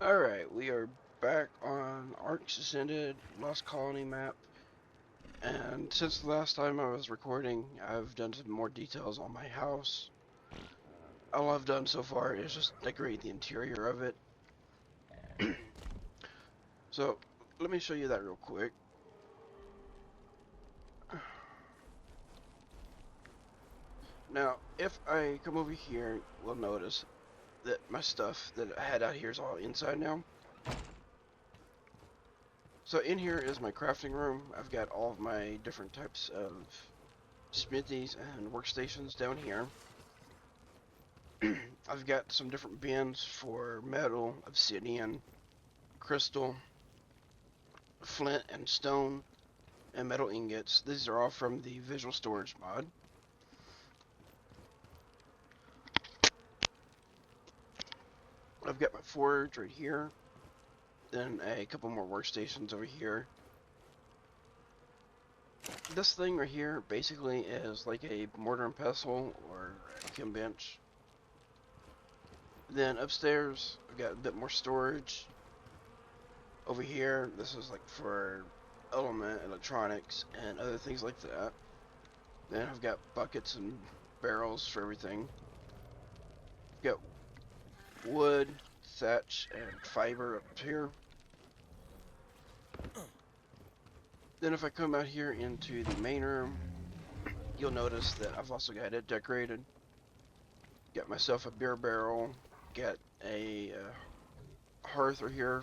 Alright, we are back on Ark's Ascended Lost Colony map, and since the last time I was recording, I've done some more details on my house. All I've done so far is just decorate the interior of it. So, let me show you that real quick. Now, if I come over here, we'll notice that my stuff that I had out here is all inside now. So in here is my crafting room. I've got all of my different types of smithies and workstations down here. I've got some different bins for metal, obsidian, crystal, flint and stone, and metal ingots. These are all from the visual storage mod. I've got my forge right here, then a couple more workstations over here. This thing right here basically is like a mortar and pestle or a chem bench. Then upstairs, I've got a bit more storage. Over here, this is like for element, electronics, and other things like that. Then I've got buckets and barrels for everything. Got wood, thatch, and fiber up here. Then if I come out here into the main room, you'll notice that I've also got it decorated. Got myself a beer barrel, got a hearth right here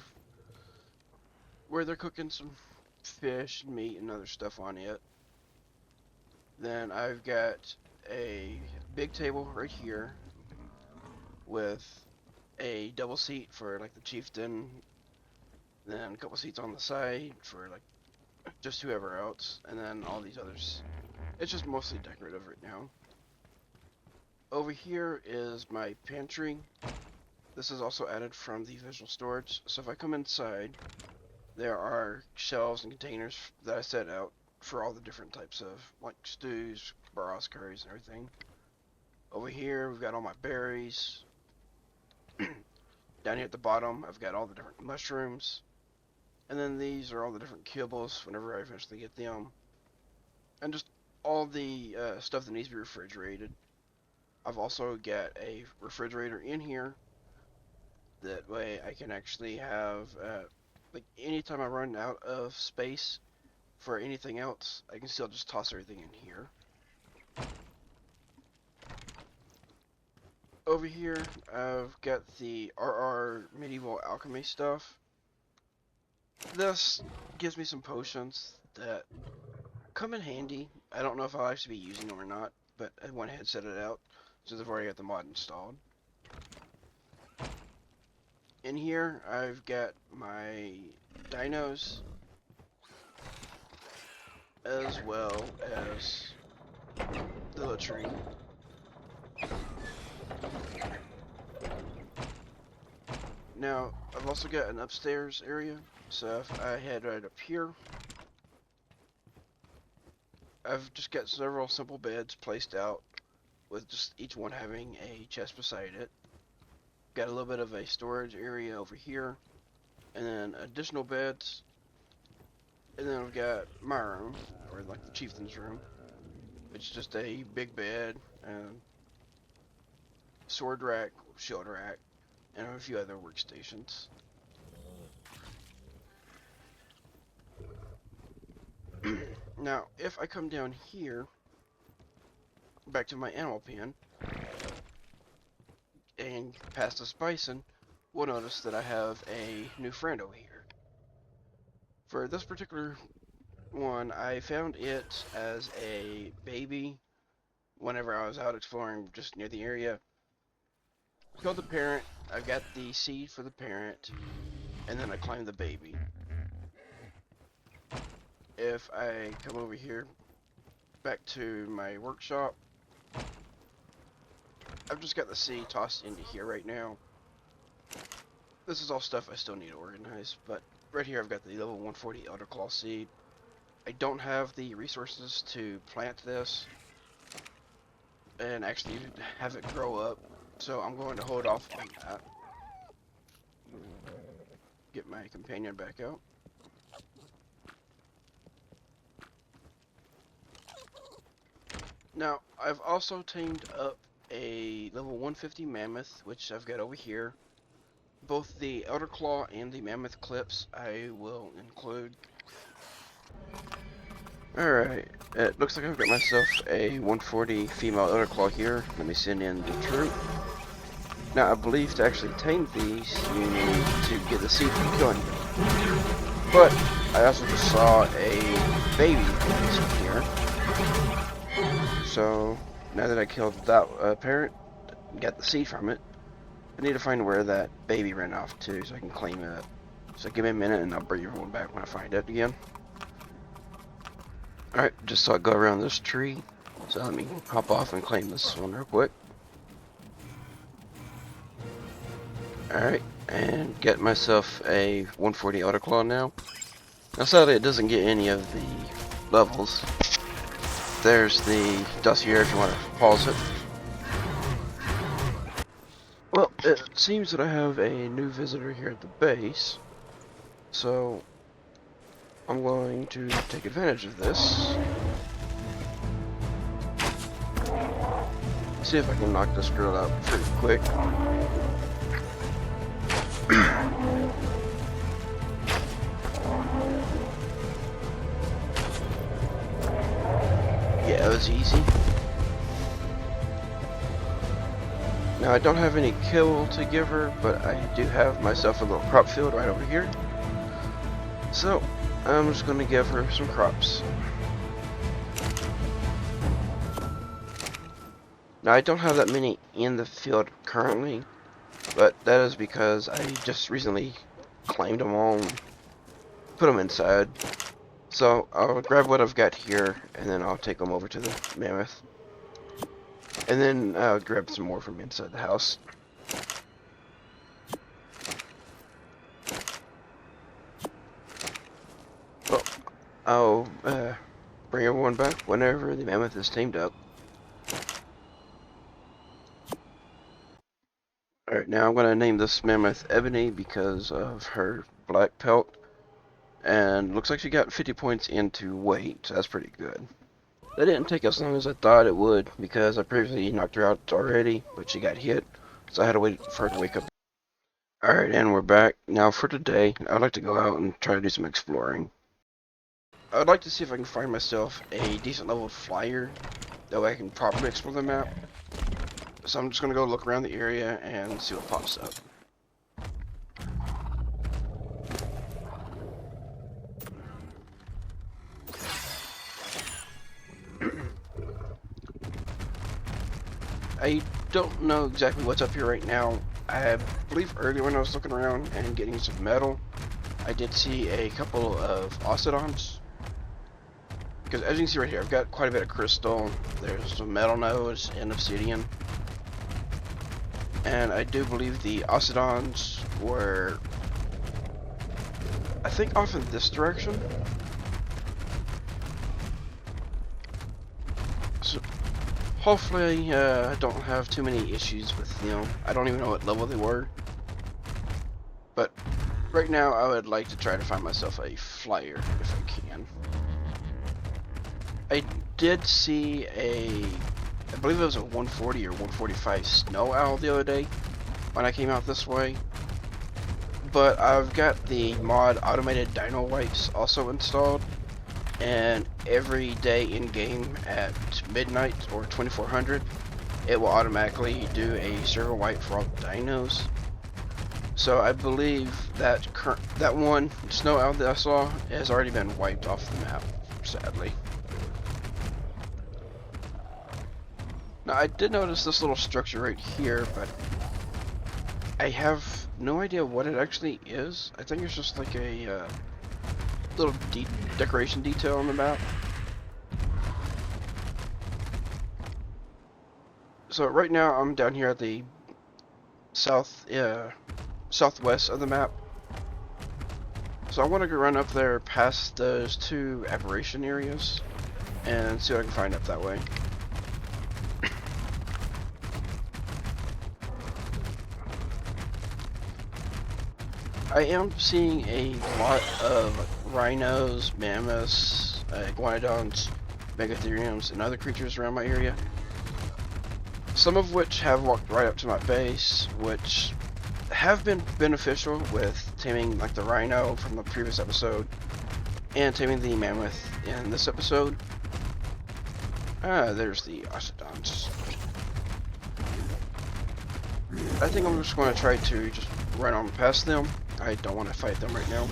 where they're cooking some fish, meat, and other stuff on it. Then I've got a big table right here with a double seat for like the chieftain, then a couple seats on the side for like just whoever else, and then all these others. It's just mostly decorative right now. Over here is my pantry. This is also added from the visual storage. So if I come inside, there are shelves and containers that I set out for all the different types of like stews, broths, curries, and everything. Over here, we've got all my berries. Down here at the bottom, I've got all the different mushrooms. And then these are all the different kibbles whenever I eventually get them. And just all the stuff that needs to be refrigerated. I've also got a refrigerator in here. That way I can actually have, like anytime I run out of space for anything else, I can still just toss everything in here. Over here, I've got the RR Medieval Alchemy stuff. This gives me some potions that come in handy. I don't know if I'll actually be using them or not, but I went ahead and set it out since I've already got the mod installed. In here, I've got my dinos, as well as the latrine. Now, I've also got an upstairs area, so if I head right up here, I've just got several simple beds placed out, with just each one having a chest beside it. Got a little bit of a storage area over here, and then additional beds, and then I've got my room, or like the chieftain's room. It's just a big bed, and sword rack, shield rack, and a few other workstations. Now, if I come down here, back to my animal pen, and past this bison, we'll notice that I have a new friend over here. For this particular one, I found it as a baby whenever I was out exploring just near the area. Killed the parent, I've got the seed for the parent, and then I claimed the baby. If I come over here, back to my workshop, I've just got the seed tossed into here right now. This is all stuff I still need to organize, but right here I've got the level 140 Elder Claw seed. I don't have the resources to plant this and actually have it grow up, so I'm going to hold off on that. get my companion back out. Now, I've also tamed up a level 150 mammoth, which I've got over here. Both the Elder Claw and the mammoth clips I will include. Alright, it looks like I've got myself a 140 female Elder Claw here. Let me send in the troop. Now, I believe to actually tame these, you need to get the seed from killing them. But, I also just saw a baby here. So, now that I killed that parent, got the seed from it, I need to find where that baby ran off to so I can claim it. So give me a minute and I'll bring everyone back when I find it again. Alright, just saw it go around this tree. So let me hop off and claim this one real quick. Alright, and get myself a 140 Elder Claw now. Now sadly it doesn't get any of the levels. There's the dossier if you want to pause it. Well, it seems that I have a new visitor here at the base, so I'm going to take advantage of this. See if I can knock this girl out pretty quick. Yeah, it was easy. Now I don't have any kill to give her, but I do have myself a little crop field right over here. So I'm just going to give her some crops. Now I don't have that many in the field currently, but that is because I just recently claimed them all and put them inside. So I'll grab what I've got here and then I'll take them over to the mammoth. And then I'll grab some more from inside the house. Well, I'll bring everyone back whenever the mammoth is tamed up. Alright, now I'm going to name this mammoth Ebony because of her black pelt. And looks like she got 50 points into weight, so that's pretty good. That didn't take as long as I thought it would, because I previously knocked her out already, but she got hit, so I had to wait for her to wake up. Alright, and we're back. Now for today, I'd like to go out and try to do some exploring. I'd like to see if I can find myself a decent level flyer, that way I can properly explore the map. So I'm just going to go look around the area and see what pops up. I don't know exactly what's up here right now. I believe earlier when I was looking around and getting some metal, I did see a couple of Octodons. Because as you can see right here, I've got quite a bit of crystal. There's some metal nodes and obsidian. And I do believe the Octodons were, I think, off in this direction. So hopefully I don't have too many issues with them. I don't even know what level they were. But right now I would like to try to find myself a flyer if I can. I did see I believe it was a 140 or 145 snow owl the other day when I came out this way. But I've got the mod automated dino wipes also installed, and every day in game at midnight or 2400 it will automatically do a server wipe for all the dinos. So I believe that that one snow owl that I saw has already been wiped off the map, sadly. Now I did notice this little structure right here, but I have no idea what it actually is. I think it's just like a little decoration detail on the map. So right now I'm down here at the southwest of the map. So I want to go run up there past those two aberration areas and see what I can find up that way. I am seeing a lot of rhinos, mammoths, iguanodons, megatheriums, and other creatures around my area. Some of which have walked right up to my base, which have been beneficial with taming like the rhino from the previous episode and taming the mammoth in this episode. There's the ocelotons. I think I'm just going to try to just run on past them. I don't want to fight them right now.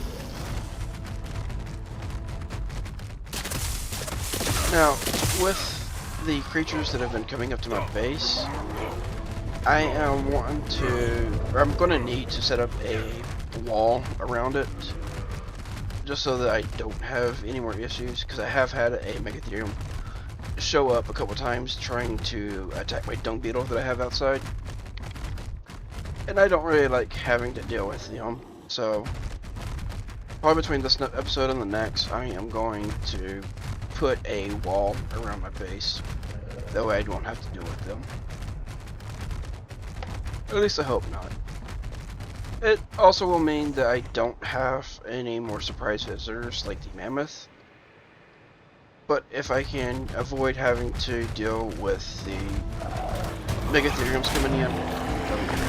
Now, with the creatures that have been coming up to my base, I am wanting to, or I'm going to need to set up a wall around it, just so that I don't have any more issues, because I have had a megatherium show up a couple times trying to attack my dung beetle that I have outside. And I don't really like having to deal with them, so probably between this episode and the next, I am going to put a wall around my base. That way I don't have to deal with them. At least I hope not. It also will mean that I don't have any more surprise visitors like the mammoth. But if I can avoid having to deal with the megatheriums coming in, that'll be great.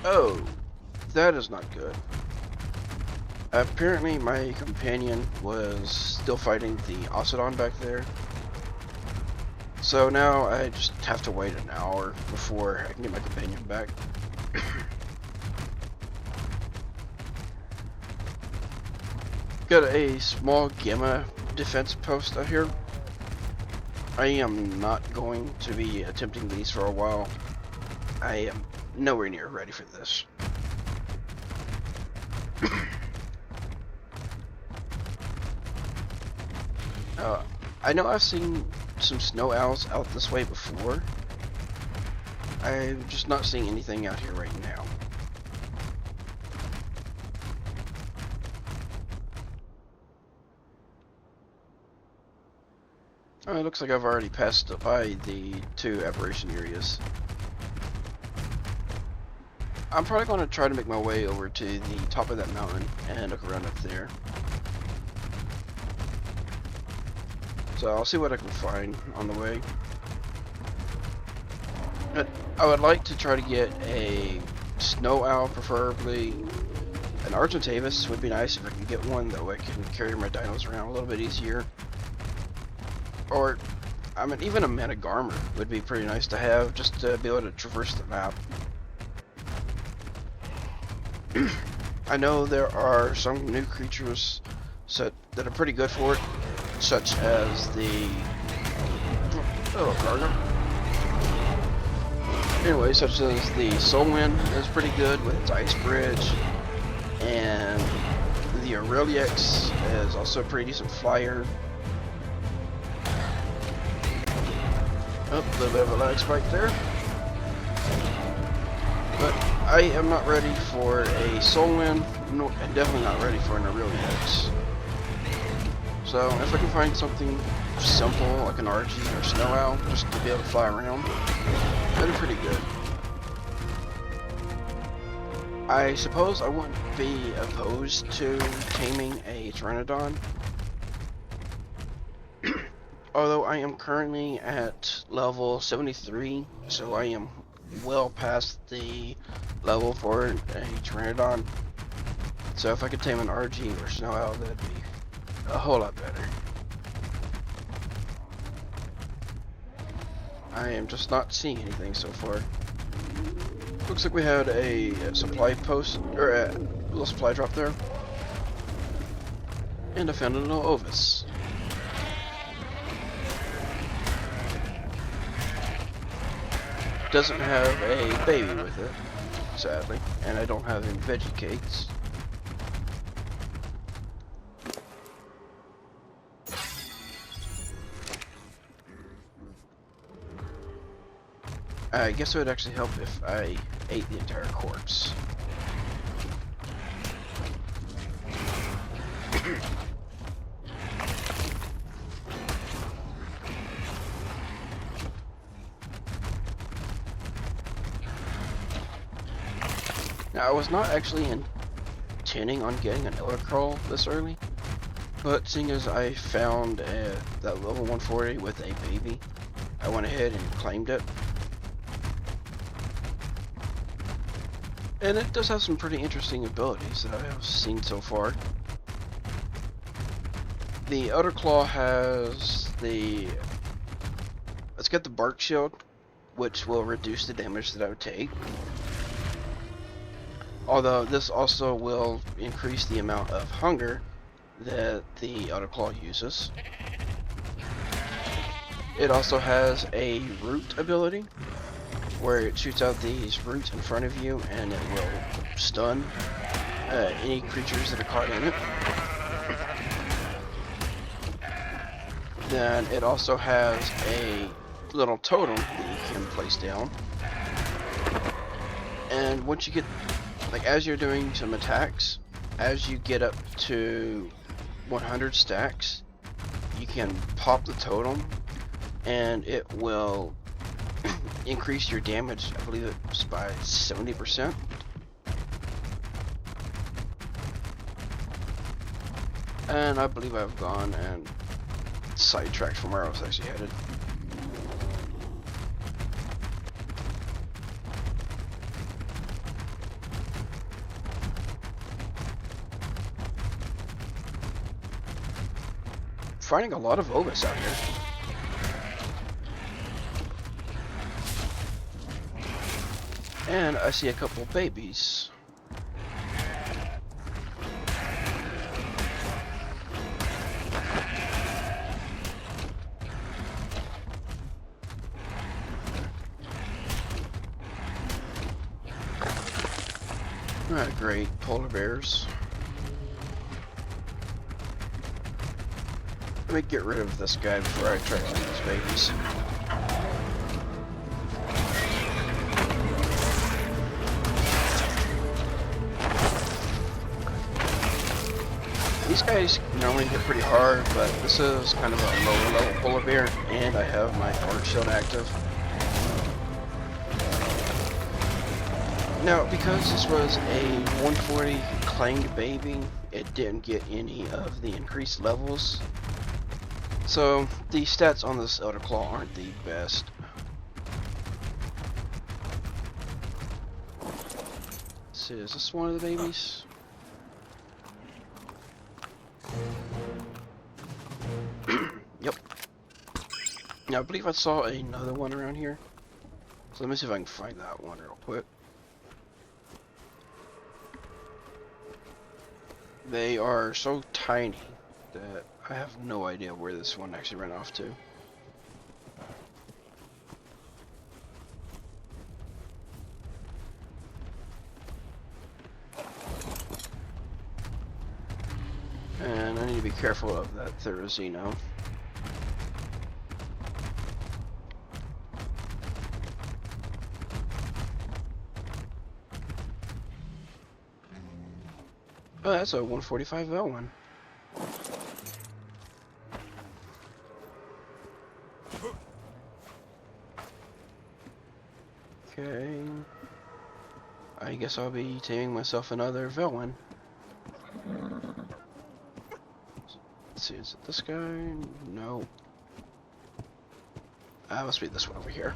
Oh, that is not good. Apparently my companion was still fighting the ocelot back there. So now I just have to wait an hour before I can get my companion back. Got a small gamma defense post out here. I am not going to be attempting these for a while. I am nowhere near ready for this. I know I've seen some snow owls out this way before. I'm just not seeing anything out here right now. Oh, it looks like I've already passed by the two aberration areas. I'm probably going to try to make my way over to the top of that mountain and look around up there. So I'll see what I can find on the way. But I would like to try to get a snow owl, preferably. An Argentavis would be nice if I can get one, that way I can carry my dinos around a little bit easier. Or, I mean, even a Managarmer would be pretty nice to have, just to be able to traverse the map. I know there are some new creatures that are pretty good for it, such as the... Oh, cargo. Anyway, such as the Soulwind is pretty good with its ice bridge, and the Aureliex is also a pretty decent flyer. Oh, a little bit of a lag spike there. But I am not ready for a Soulwind, and definitely not ready for an Aureliex. So if I can find something simple like an RG or Snow Owl, just to be able to fly around, that'd be pretty good. I suppose I wouldn't be opposed to taming a Pteranodon. Although I am currently at level 73, so I am well past the level for a Pteranodon. So if I could tame an RG or Snow Owl, that'd be a whole lot better. I am just not seeing anything so far. Looks like we had a supply post, or a little supply drop there. And I found a little Ovis. Doesn't have a baby with it, sadly, and I don't have any veggie cakes. I guess it would actually help if I ate the entire corpse. Now, I was not actually intending on getting an Elder Crawl this early, but seeing as I found that level 140 with a baby, I went ahead and claimed it. And it does have some pretty interesting abilities that I have seen so far. The Elder Claw has let's get the Bark Shield, which will reduce the damage that I would take. Although this also will increase the amount of hunger that the Elder Claw uses. It also has a root ability, where it shoots out these roots in front of you and it will stun any creatures that are caught in it. Then it also has a little totem that you can place down. And once you get, like, as you're doing some attacks, as you get up to 100 stacks, you can pop the totem and it will increase your damage, I believe it's by 70%. And I believe I've gone and sidetracked from where I was actually headed. Finding a lot of Obus out here. And I see a couple babies. Alright, great. Polar bears. Let me get rid of this guy before I try to get these babies. These guys normally hit pretty hard, but this is kind of a lower level polar bear, and I have my Bark Shield active. Now, because this was a 140 claimed baby, it didn't get any of the increased levels. So, the stats on this Elder Claw aren't the best. Let's see, is this one of the babies? Yep. Now, I believe I saw another one around here. So let me see if I can find that one real quick. They are so tiny that I have no idea where this one actually ran off to. And I need to be careful of that Therizino. Oh, that's a 145 L1. Okay. I guess I'll be taming myself another Velwyn. Let's see, is it this guy? No. Must be this one over here.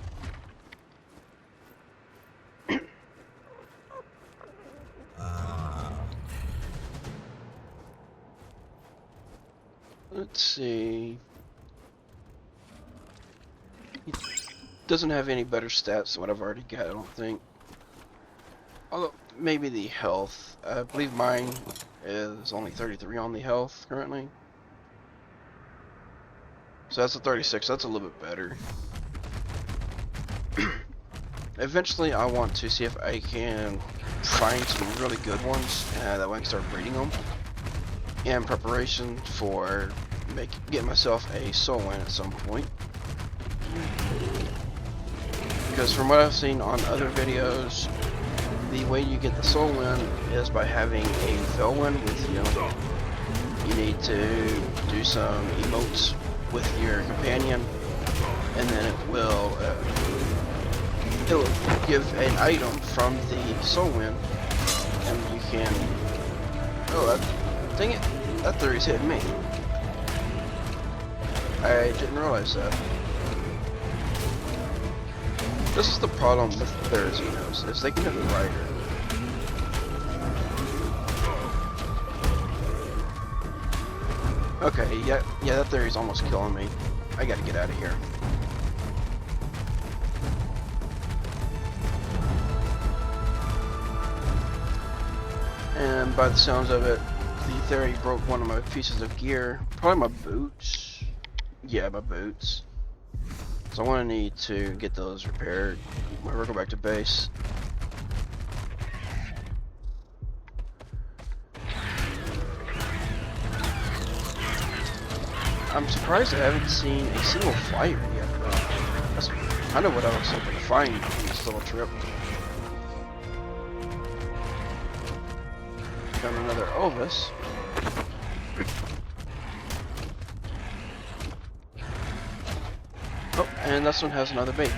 Let's see. He doesn't have any better stats than what I've already got, I don't think. Although, maybe the health. I believe mine is only 33 on the health currently. So that's a 36, that's a little bit better. Eventually I want to see if I can find some really good ones, that way I can start breeding them. In preparation for getting myself a soul win at some point. Because from what I've seen on other videos, the way you get the soul win is by having a Velwyn with you. You need to do some emotes with your companion, and then it will give an item from the soul win and you can... Oh, dang it! That theory's hitting me. I didn't realize that. This is the problem with Therazinos, is they can hit the rider. Okay, yeah, that theory's almost killing me. I gotta get out of here. And by the sounds of it, the theory broke one of my pieces of gear. Probably my boots. Yeah, my boots. So I'm gonna need to get those repaired whenever I go back to base. I'm surprised I haven't seen a single flyer yet, though. That's kind of what I was hoping to find on this little trip. Got another Ovis. Oh, and this one has another baby.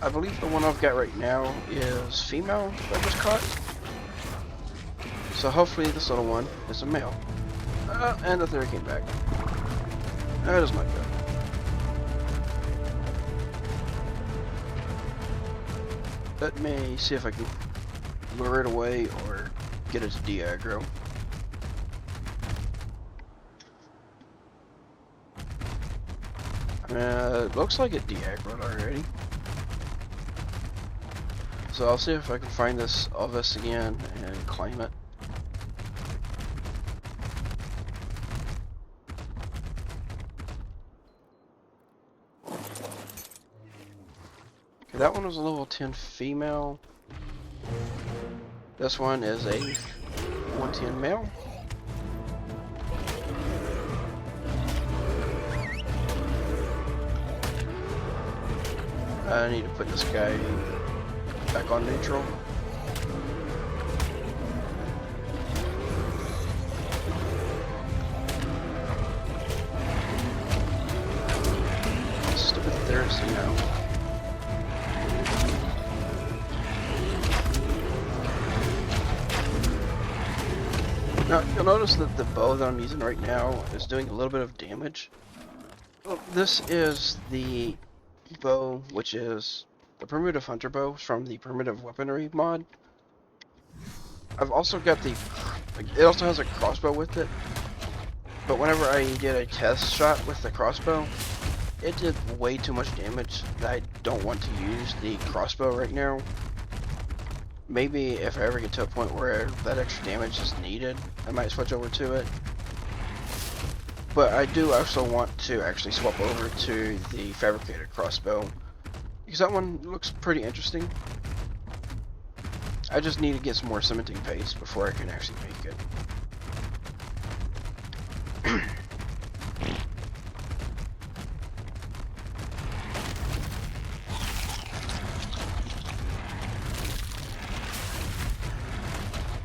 I believe the one I've got right now is female that was caught. So hopefully this little one is a male. And the theory came back. That is not good. Let me see if I can lure it away or get it to de-aggro. It looks like it de-aggroed already. So I'll see if I can find this Ovis again and claim it. Okay, that one was a level 10 female. This one is a 110 male. I need to put this guy back on neutral. Stupid Thursday now. Now, you'll notice that the bow that I'm using right now is doing a little bit of damage. Well, this is the bow, which is the primitive hunter bow from the primitive weaponry mod. I've also got the, it also has a crossbow with it, but whenever I did a test shot with the crossbow, it did way too much damage that I don't want to use the crossbow right now. Maybe if I ever get to a point where that extra damage is needed, I might switch over to it. But I do also want to actually swap over to the fabricated crossbow, because that one looks pretty interesting. I just need to get some more cementing paste before I can actually make it.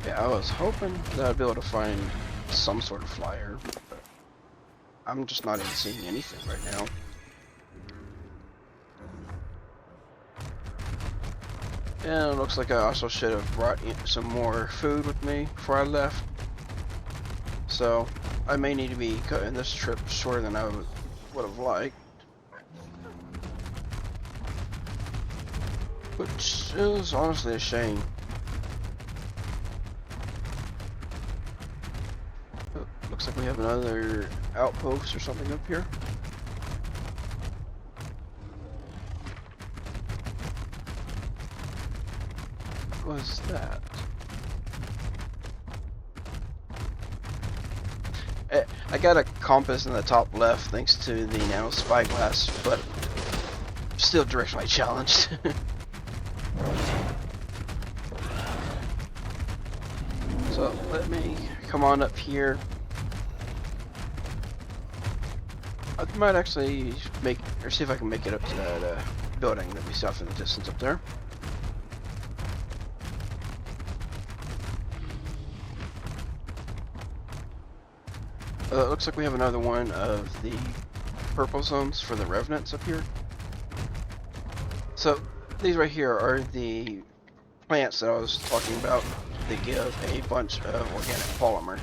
Yeah, I was hoping that I'd be able to find some sort of flyer, but I'm just not even seeing anything right now. And it looks like I also should have brought in some more food with me before I left. So I may need to be cutting this trip shorter than I would have liked. Which is honestly a shame. Oh, looks like we have another outpost or something up here. What was that? I got a compass in the top left thanks to the nano spyglass, but still directionally challenged. So let me come on up here. I might actually make, or see if I can make it up to that building that we saw in the distance up there. It looks like we have another one of the purple zones for the revenants up here. So these right here are the plants that I was talking about. They give a bunch of organic polymer.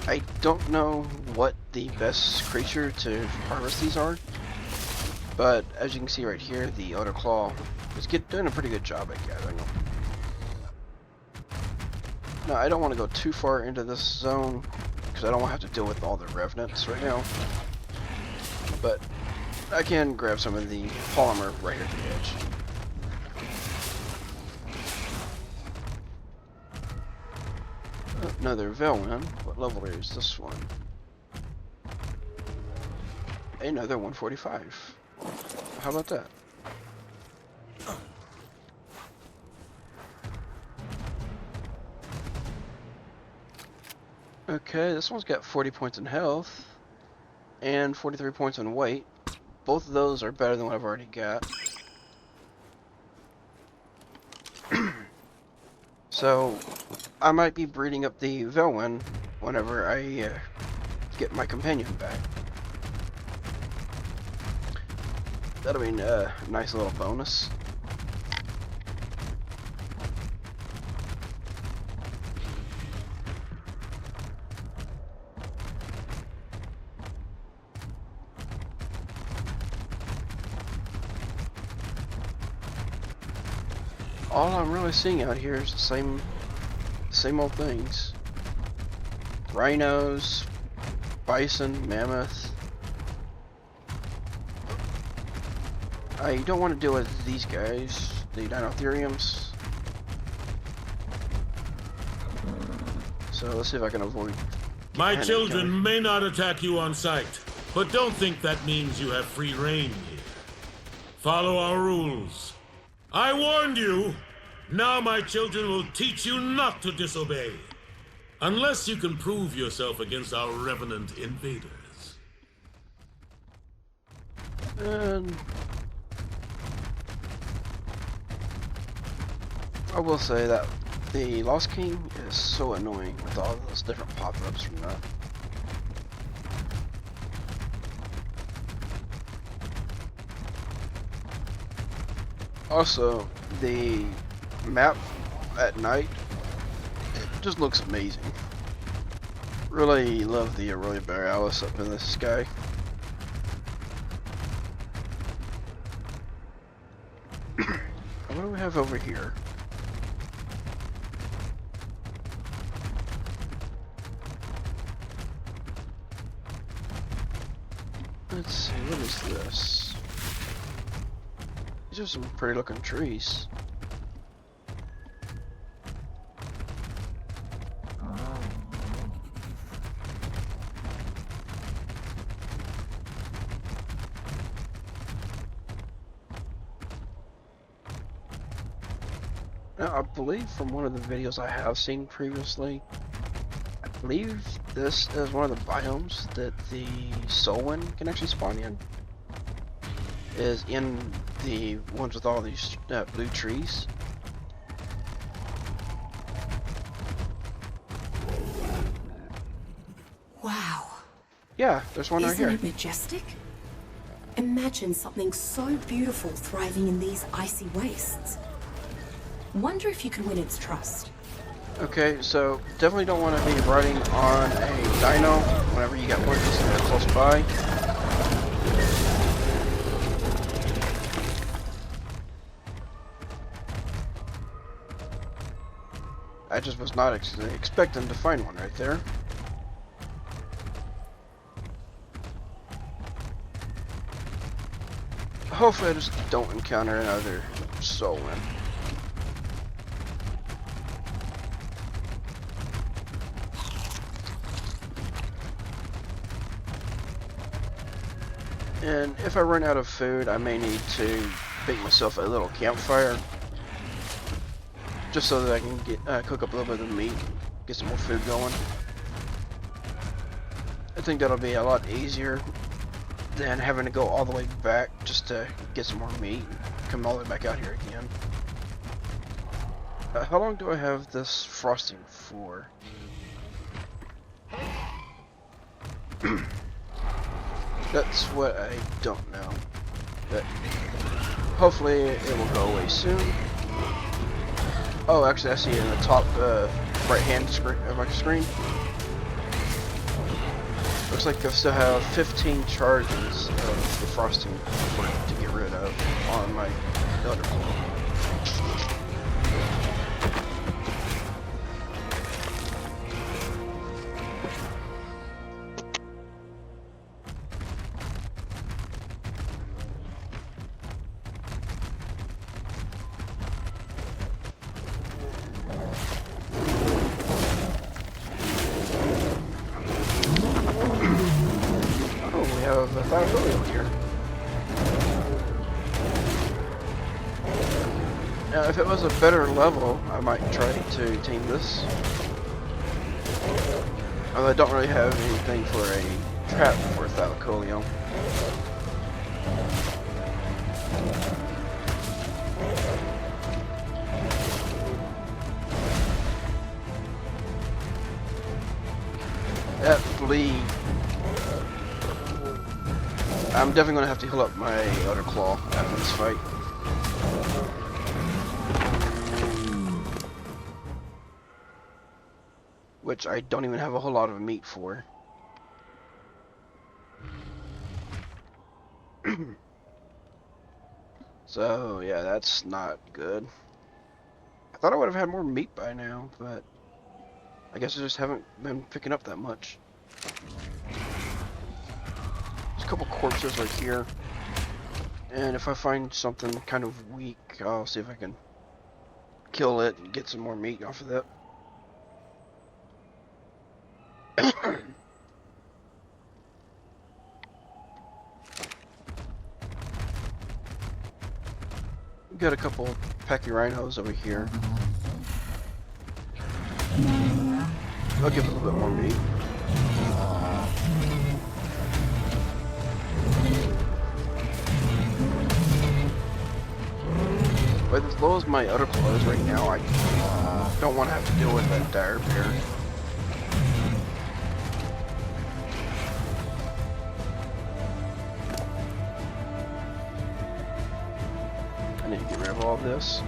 I don't know what the best creature to harvest these are, but as you can see right here, the Elder Claw is doing a pretty good job at gathering them. Now, I don't want to go too far into this zone because I don't want to have to deal with all the revenants right now, but I can grab some of the polymer right at the edge. Another Velwyn. What level is this one? Another 145. How about that? Okay, this one's got 40 points in health and 43 points in weight. Both of those are better than what I've already got. So, I might be breeding up the Velwyn whenever I get my companion back. That'll be a nice little bonus. All I'm really seeing out here is the same old things. Rhinos, bison, mammoth. I don't want to deal with these guys, the Dinotheriums. So let's see if I can avoid. My children may not attack you on sight, but don't think that means you have free reign here. Follow our rules. I warned you. Now my children will teach you not to disobey. Unless you can prove yourself against our revenant invaders. And I will say that the Lost King is so annoying with all those different pop-ups from that. Also, the map at night, it just looks amazing. Really love the Aurelia Borealis up in the sky. What do we have over here? Let's see, what is this? These are some pretty looking trees. Now, I believe from one of the videos I have seen previously, I believe this is one of the biomes that the Solwyn can actually spawn in. Is in the ones with all these blue trees. Wow. Yeah, there's one right here. Isn't it majestic? Imagine something so beautiful thriving in these icy wastes. Wonder if you could win its trust. Okay, so definitely don't want to be riding on a dino whenever you got one just close by. I just was not expecting to find one right there. Hopefully I just don't encounter another Solwyn. And if I run out of food, I may need to make myself a little campfire. Just so that I can get cook up a little bit of the meat, get some more food going. I think that'll be a lot easier than having to go all the way back just to get some more meat and come all the way back out here again. How long do I have this frosting for? That's what I don't know. But hopefully it will go away soon. Oh, actually I see it in the top right hand of my screen. Looks like I still have 15 charges of the frosting to get rid of on my Elder Claw. Of a Thyroid here. Now, if it was a better level, I might try to team this. Although I don't really have anything for a trap for ArkLostColony. That bleed. I'm definitely going to have to heal up my Elder Claw after this fight. Which I don't even have a whole lot of meat for. So, yeah, that's not good. I thought I would have had more meat by now, but I guess I just haven't been picking up that much. Couple corpses right here, and if I find something kind of weak, I'll see if I can kill it and get some more meat off of that. Got a couple Packy Rhinos over here. I'll give it a little bit more meat. But as low as my Elder Claw is right now, I don't want to have to deal with that dire bear. I need to get rid of all of this.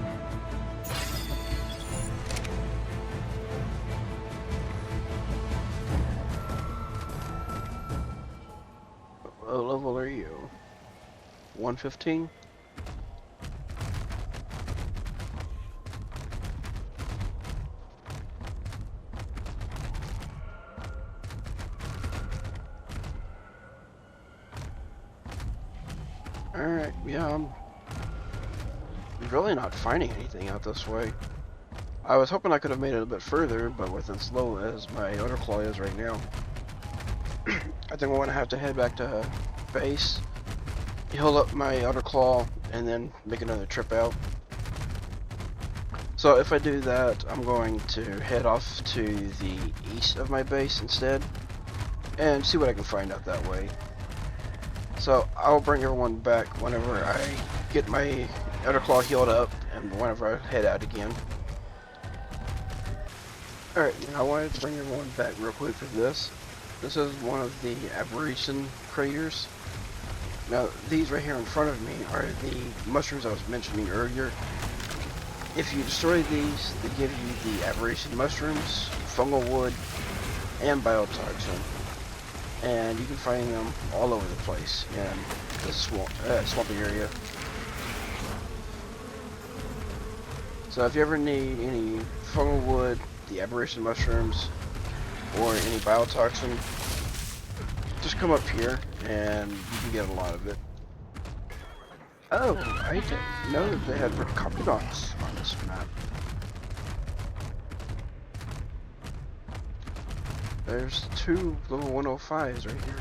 What level are you? 115? Alright, yeah, I'm really not finding anything out this way. I was hoping I could have made it a bit further, but with as low as my Elder Claw is right now, I think I'm going to have to head back to base, heal up my Elder Claw, and then make another trip out. So if I do that, I'm going to head off to the east of my base instead, and see what I can find out that way. So I'll bring everyone back whenever I get my Elder Claw healed up and whenever I head out again. Alright, now I wanted to bring everyone back real quick for this. This is one of the aberration craters. Now these right here in front of me are the mushrooms I was mentioning earlier. If you destroy these, they give you the aberration mushrooms, fungal wood, and biotoxin. And you can find them all over the place in the swampy area. So if you ever need any fungal wood, the aberration mushrooms, or any biotoxin, just come up here and you can get a lot of it. Oh, I didn't know that they had Recoprodons on this map. There's 2 level 105s right here.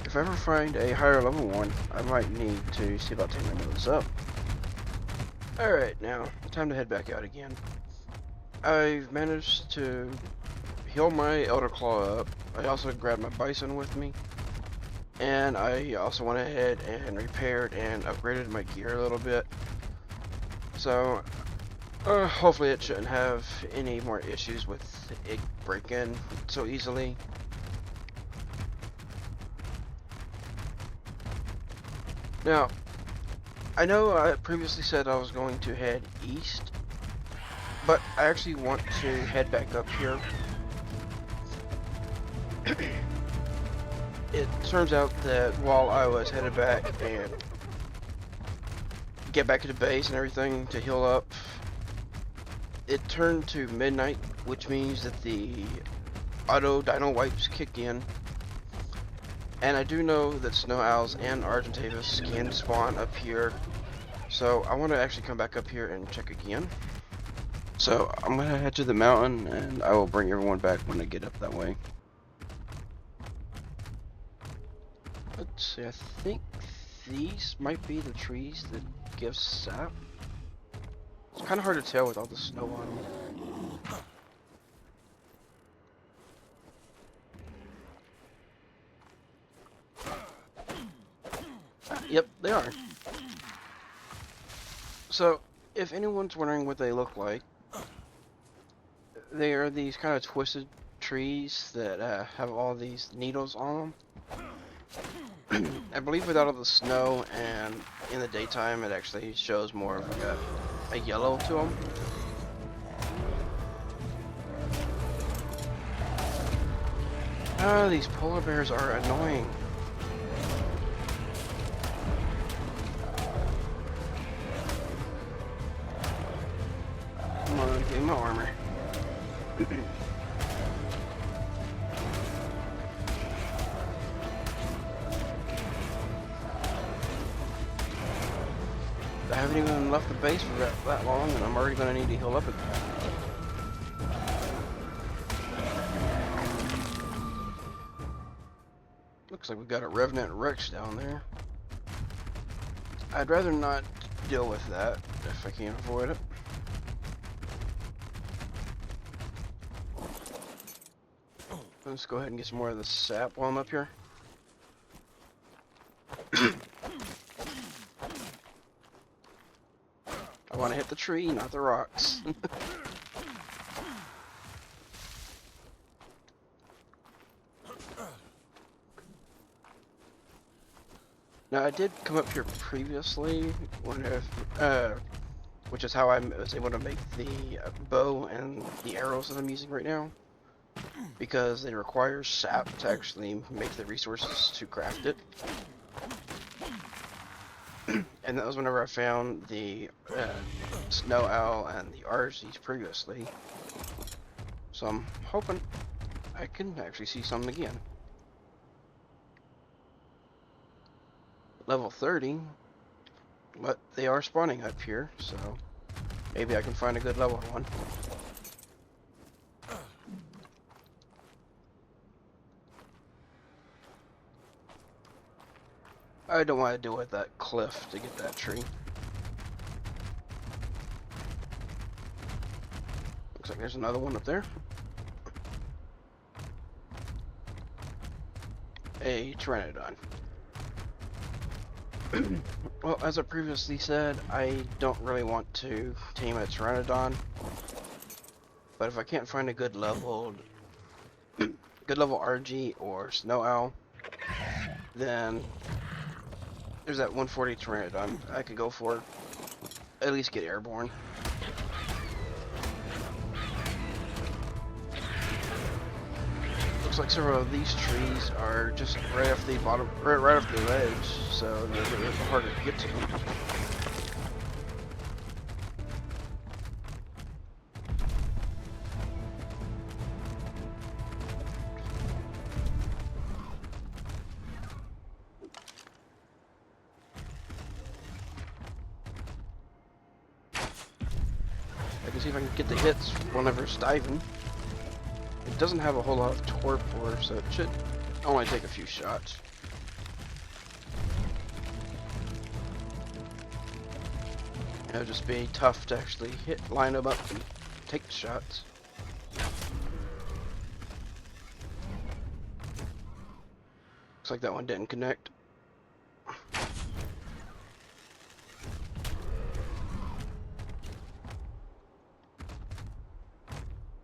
If I ever find a higher level one, I might need to see about taking those up. Alright, now, time to head back out again. I've managed to heal my Elder Claw up. I also grabbed my Bison with me. And I also went ahead and repaired and upgraded my gear a little bit. So, hopefully it shouldn't have any more issues with it breaking so easily. Now, I know I previously said I was going to head east, but I actually want to head back up here. It turns out that while I was headed back and get back to the base and everything to heal up, it turned to midnight, which means that the auto dino wipes kick in. And I do know that snow owls and Argentavis can spawn up here, so I want to actually come back up here and check again. So I'm gonna head to the mountain, and I will bring everyone back when I get up that way. Let's see, I think these might be the trees that give sap. It's kind of hard to tell with all the snow on them. Yep, they are. So, if anyone's wondering what they look like, they are these kind of twisted trees that have all these needles on them. I believe without all the snow and in the daytime, it actually shows more of like a yellow to them. Ah, these polar bears are annoying. Come on, give me my armor. I haven't even left the base for that long, and I'm already going to need to heal up again. Looks like we've got a Revenant Rex down there. I'd rather not deal with that if I can avoid it. Let's go ahead and get some more of the sap while I'm up here. I want to hit the tree, not the rocks. Now, I did come up here previously, which is how I was able to make the bow and the arrows that I'm using right now, because it requires sap to actually make the resources to craft it. And that was whenever I found the snow owl and the RCs previously. So I'm hoping I can actually see some again. Level 30, but they are spawning up here, so maybe I can find a good level one. I don't want to deal with that cliff to get that tree. Looks like there's another one up there. A Pteranodon. Well, as I previously said, I don't really want to tame a Pteranodon, but if I can't find a good level RG or Snow Owl, then there's that 140 Pteranodon I could go for. At least get airborne. Looks like several of these trees are just right off the bottom, right off the ledge, so they're a bit harder to get to. I can see if I can get the hits whenever it's diving. It doesn't have a whole lot of torpor, so it should only take a few shots. It'll just be tough to actually line them up and take the shots. Looks like that one didn't connect.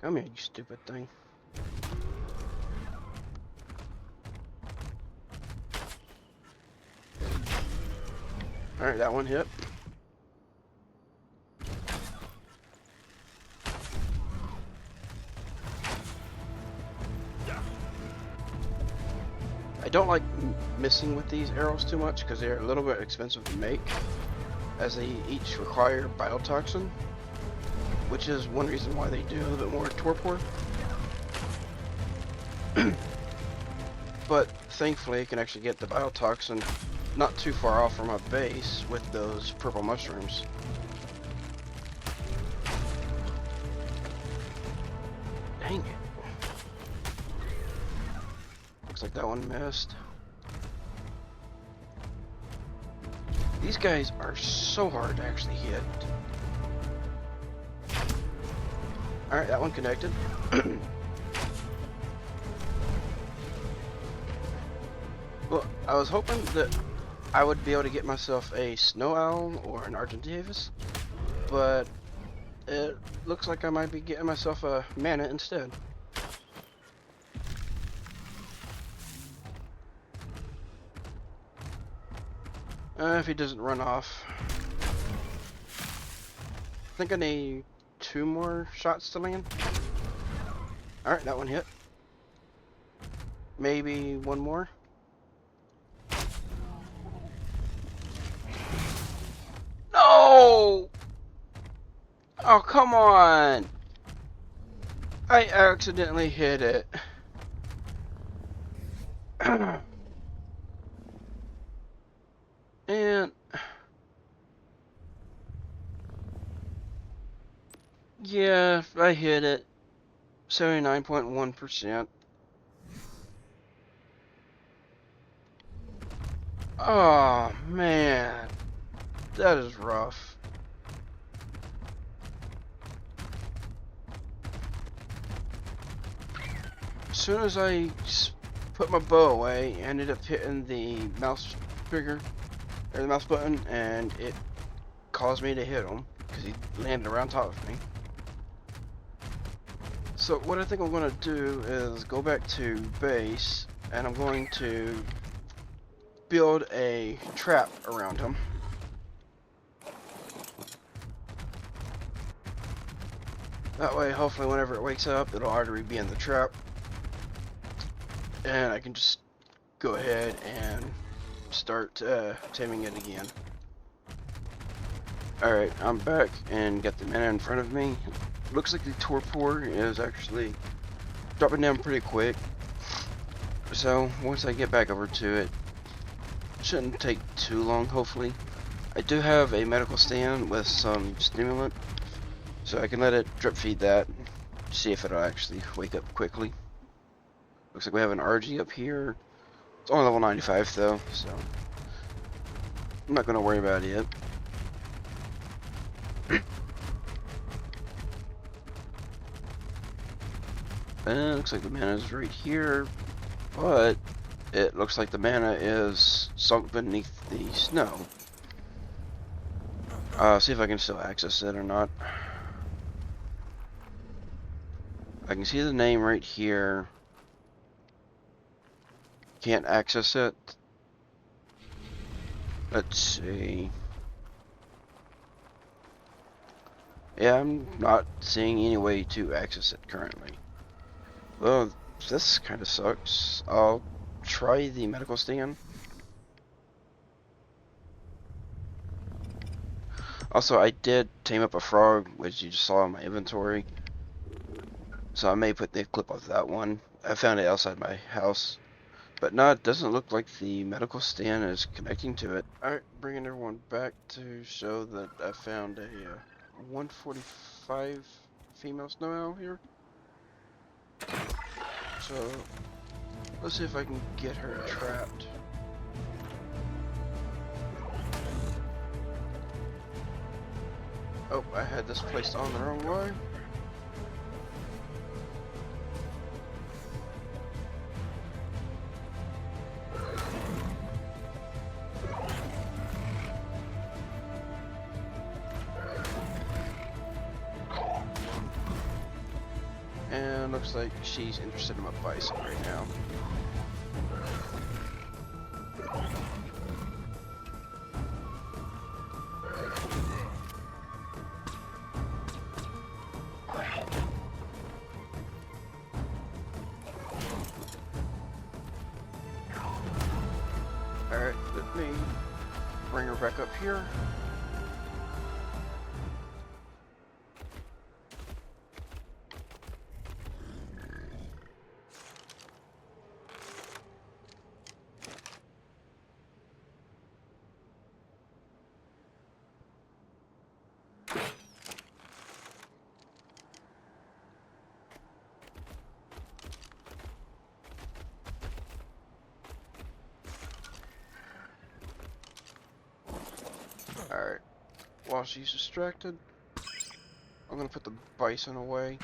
Come here, you stupid thing. Alright, that one hit. I don't like messing with these arrows too much because they're a little bit expensive to make, as they each require biotoxin, which is one reason why they do a little bit more torpor. But thankfully I can actually get the biotoxin not too far off from my base with those purple mushrooms. Dang it. Looks like that one missed. These guys are so hard to actually hit. Alright, that one connected. Well, I was hoping that I would be able to get myself a snow owl or an Argentavis, but it looks like I might be getting myself a mana instead. If he doesn't run off. I think I need 2 more shots to land. Alright, that one hit. Maybe 1 more. No! Oh, come on! I accidentally hit it. And yeah, I hit it. 79.1%. Oh man, that is rough. As soon as I put my bow away, I ended up hitting the mouse trigger, or the mouse button, and it caused me to hit him because he landed around top of me. So what I think I'm going to do is go back to base, and I'm going to build a trap around him. That way, hopefully whenever it wakes up, it'll already be in the trap, and I can just go ahead and start taming it again. Alright, I'm back and got the mana in front of me. Looks like the torpor is actually dropping down pretty quick. So once I get back over to it, shouldn't take too long, hopefully. I do have a medical stand with some stimulant, so I can let it drip feed that, see if it'll actually wake up quickly. Looks like we have an RG up here. It's only level 95 though, so I'm not gonna worry about it. And it looks like the mana is right here, but it looks like the mana is sunk beneath the snow. See if I can still access it or not. I can see the name right here. Can't access it. Let's see. Yeah, I'm not seeing any way to access it currently. Well, this kind of sucks. I'll try the medical stand. Also, I did tame up a frog, which you just saw in my inventory. So I may put the clip of that one. I found it outside my house. But no, it doesn't look like the medical stand is connecting to it. Alright, bringing everyone back to show that I found a 145 female snow owl here. So, let's see if I can get her trapped. Oh, I had this placed on the wrong way. And looks like she's interested in my bison right now. me bring her back up here. Alright, while she's distracted, I'm gonna put the bison away.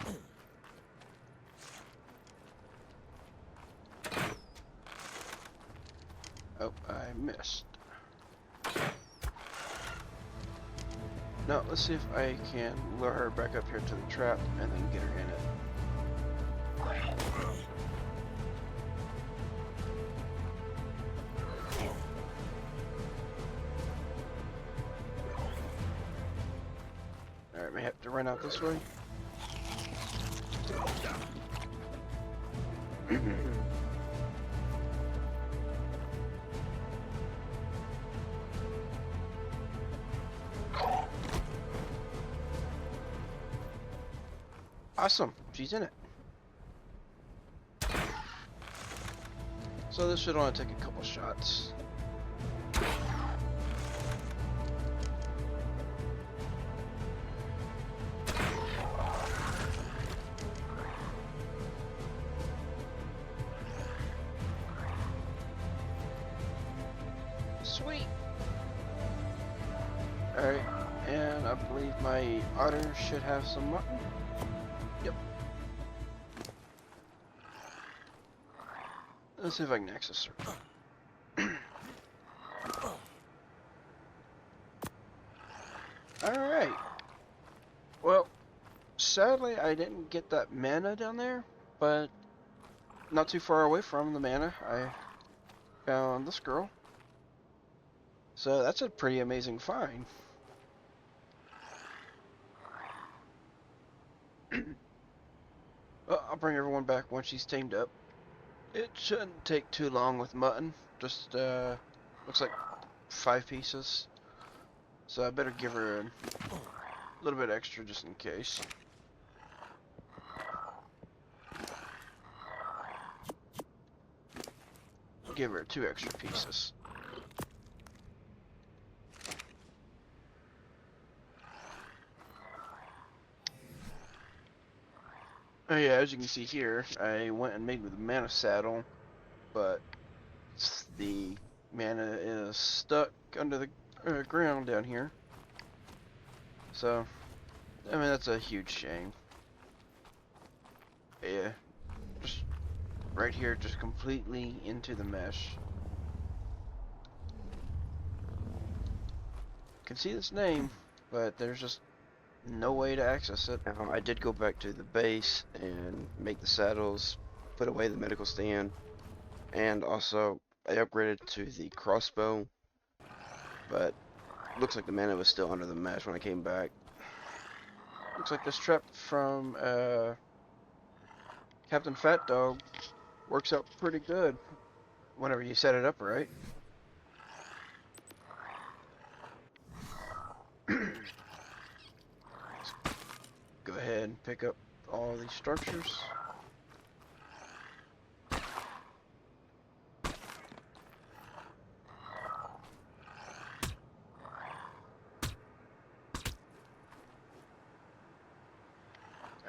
Oh, I missed. Now, let's see if I can lure her back up here to the trap and then get her in it. Alright, may have to run out this way. Awesome, she's in it. So this should only take a couple shots. Sweet. Alright, and I believe my otter should have some mutton. Yep. Let's see if I can access her. Alright. Well, sadly I didn't get that mana down there, but not too far away from the mana, I found this girl. So that's a pretty amazing find. Well, I'll bring everyone back once she's tamed up. It shouldn't take too long with mutton. Just, looks like 5 pieces. So I better give her a little bit extra just in case. Give her 2 extra pieces. Oh yeah, as you can see here, I went and made with a mana saddle, but the mana is stuck under the ground down here. So, I mean, that's a huge shame. Yeah, just right here, just completely into the mesh. You can see this name, but there's just no way to access it. I did go back to the base and make the saddles, put away the medical stand, and also I upgraded to the crossbow, but looks like the mana was still under the mesh when I came back. Looks like this trap from Captain Fat Dog works out pretty good whenever you set it up right. Go ahead and pick up all these structures.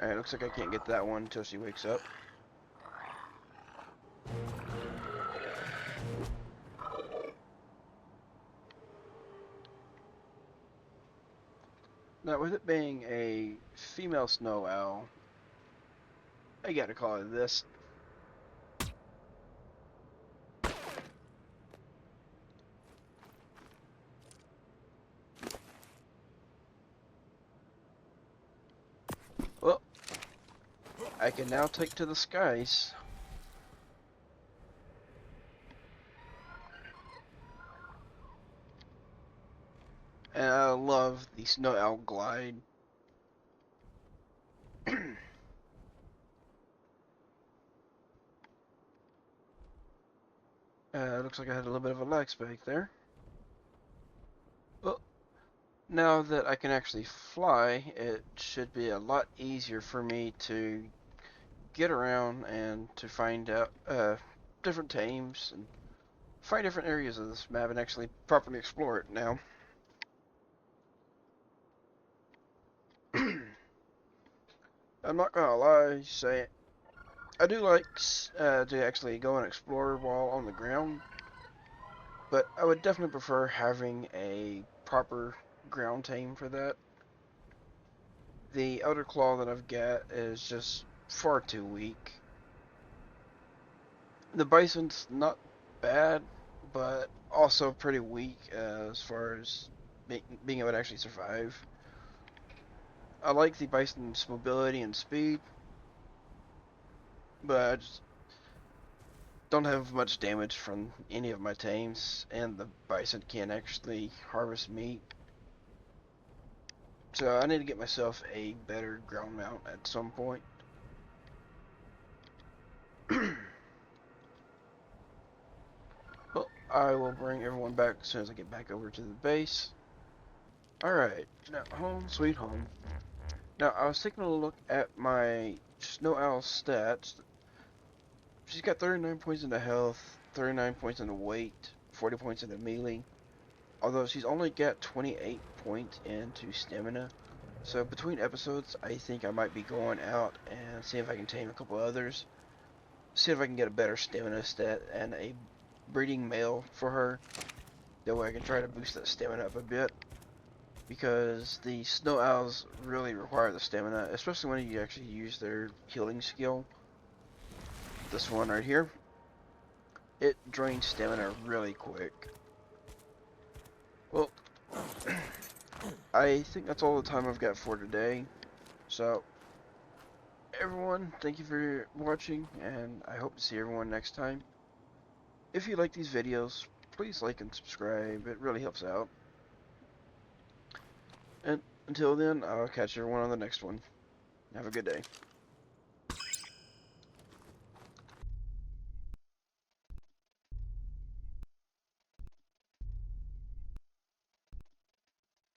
Alright, looks like I can't get that one until she wakes up. Now, with it being a female snow owl, I gotta call it this. Well, I can now take to the skies. And I love the snow owl glide. Looks like I had a little bit of a lag spike there. Now that I can actually fly, it should be a lot easier for me to get around and to find out different tames and find different areas of this map and actually properly explore it now. I'm not gonna lie, say I do like to actually go and explore while on the ground, but I would definitely prefer having a proper ground tame for that. The Elder Claw that I've got is just far too weak. The Bison's not bad, but also pretty weak as far as being able to actually survive. I like the Bison's mobility and speed, but I just don't have much damage from any of my tames, and the Bison can't actually harvest meat. So I need to get myself a better ground mount at some point. Well, I will bring everyone back as soon as I get back over to the base. Alright, now home sweet home. Now I was taking a look at my Snow Owl stats. She's got 39 points into health, 39 points into weight, 40 points into melee. Although she's only got 28 points into stamina. So between episodes, I think I might be going out and see if I can tame a couple others. See if I can get a better stamina stat and a breeding male for her. That way I can try to boost that stamina up a bit. Because the Snow Owls really require the stamina, especially when you actually use their healing skill. This one right here. It drains stamina really quick. Well, I think that's all the time I've got for today. So, everyone, thank you for watching, and I hope to see everyone next time. If you like these videos, please like and subscribe. It really helps out. And until then, I'll catch everyone on the next one. Have a good day.